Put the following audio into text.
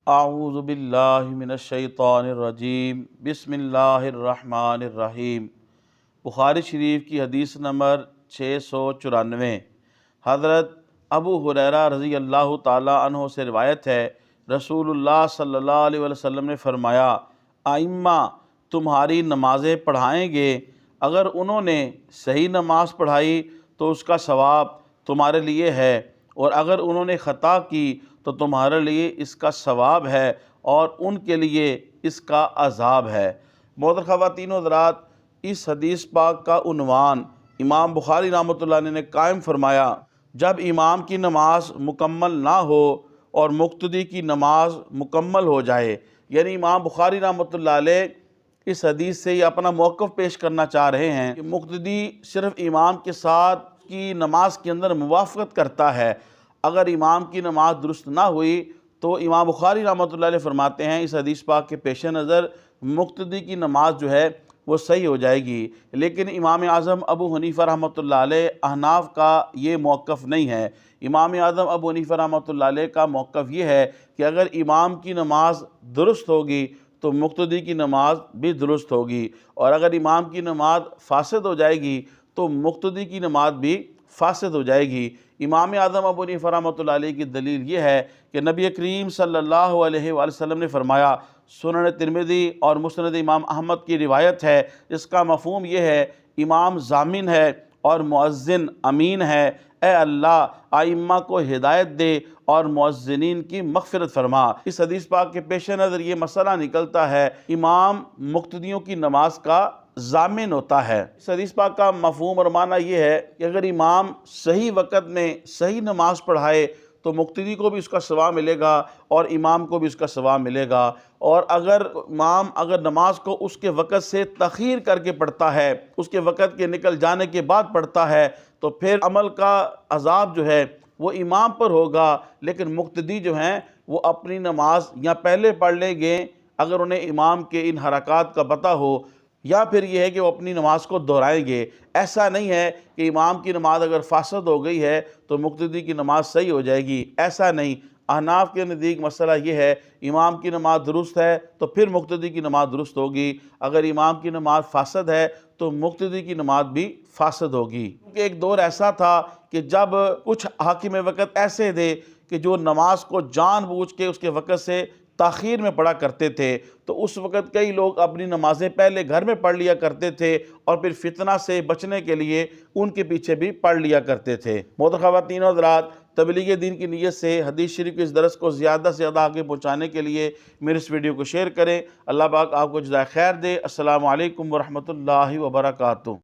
اعوذ باللہ من الشیطان الرجیم، بسم اللہ الرحمن الرحیم۔ بخاری شریف کی حدیث نمبر 694، حضرت ابو ہریرہ رضی اللہ تعالیٰ عنہ سے روایت ہے، رسول اللہ صلی اللہ علیہ وسلم نے فرمایا، ائمہ تمہاری نمازیں پڑھائیں گے، اگر انہوں نے صحیح نماز پڑھائی تو اس کا ثواب تمہارے لیے ہے، اور اگر انہوں نے خطا کی تو تمہارے لیے اس کا ثواب ہے اور ان کے لیے اس کا عذاب ہے۔ محترم خواتین و حضرات، اس حدیث پاک کا عنوان امام بخاری رحمۃ اللہ علیہ نے قائم فرمایا، جب امام کی نماز مکمل نہ ہو اور مقتدی کی نماز مکمل ہو جائے۔ یعنی امام بخاری رحمۃ اللہ علیہ اس حدیث سے یہ اپنا موقف پیش کرنا چاہ رہے ہیں کہ مقتدی صرف امام کے ساتھ کی نماز کے اندر موافقت کرتا ہے، اگر امام کی نماز درست نہ ہوئی تو امام بخاری رحمۃ اللہ علیہ فرماتے ہیں اس حدیث پاک کے پیش نظر مقتدی کی نماز جو ہے وہ صحیح ہو جائے گی۔ لیکن امام اعظم ابو حنیفہ رحمۃ اللہ علیہ احناف کا یہ موقف نہیں ہے۔ امام اعظم ابو حنیفہ رحمۃ اللہ علیہ کا موقف یہ ہے کہ اگر امام کی نماز درست ہوگی تو مقتدی کی نماز بھی درست ہوگی، اور اگر امام کی نماز فاسد ہو جائے گی تو مقتدی کی نماز بھی فاسد ہو جائے گی۔ امام اعظم ابو حنیفہ رحمۃ اللہ علیہ کی دلیل یہ ہے کہ نبی کریم صلی اللہ علیہ وآلہ وسلم نے فرمایا، سنن ترمذی اور مسند امام احمد کی روایت ہے، اس کا مفہوم یہ ہے، امام ضامن ہے اور مؤذن امین ہے، اے اللہ ائمہ کو ہدایت دے اور مؤذنین کی مغفرت فرما۔ اس حدیث پاک کے پیش نظر یہ مسئلہ نکلتا ہے، امام مقتدیوں کی نماز کا ضامن ہوتا ہے۔ اس حدیث پاک کا مفہوم اور معنی یہ ہے کہ اگر امام صحیح وقت میں صحیح نماز پڑھائے تو مقتدی کو بھی اس کا ثواب ملے گا اور امام کو بھی اس کا ثواب ملے گا، اور اگر امام نماز کو اس کے وقت سے تاخیر کر کے پڑھتا ہے، اس کے وقت کے نکل جانے کے بعد پڑھتا ہے، تو پھر عمل کا عذاب جو ہے وہ امام پر ہوگا، لیکن مقتدی جو ہیں وہ اپنی نماز یا پہلے پڑھ لیں گے اگر انہیں امام کے ان حرکات کا پتہ ہو، یا پھر یہ ہے کہ وہ اپنی نماز کو دہرائیں گے۔ ایسا نہیں ہے کہ امام کی نماز اگر فاسد ہو گئی ہے تو مقتدی کی نماز صحیح ہو جائے گی، ایسا نہیں۔ احناف کے نزدیک مسئلہ یہ ہے، امام کی نماز درست ہے تو پھر مقتدی کی نماز درست ہوگی، اگر امام کی نماز فاسد ہے تو مقتدی کی نماز بھی فاسد ہوگی۔ کیونکہ ایک دور ایسا تھا کہ جب کچھ حاکم وقت ایسے تھے کہ جو نماز کو جان بوجھ کے اس کے وقت سے تاخیر میں پڑھا کرتے تھے، تو اس وقت کئی لوگ اپنی نمازیں پہلے گھر میں پڑھ لیا کرتے تھے اور پھر فتنہ سے بچنے کے لیے ان کے پیچھے بھی پڑھ لیا کرتے تھے۔ محترم خواتین و حضرات، تبلیغ دین کی نیت سے حدیث شریف کے اس درس کو زیادہ سے زیادہ آگے پہنچانے کے لیے میرے اس ویڈیو کو شیئر کریں۔ اللہ پاک آپ کو جزائے خیر دے۔ السلام علیکم ورحمۃ اللہ وبرکاتہ۔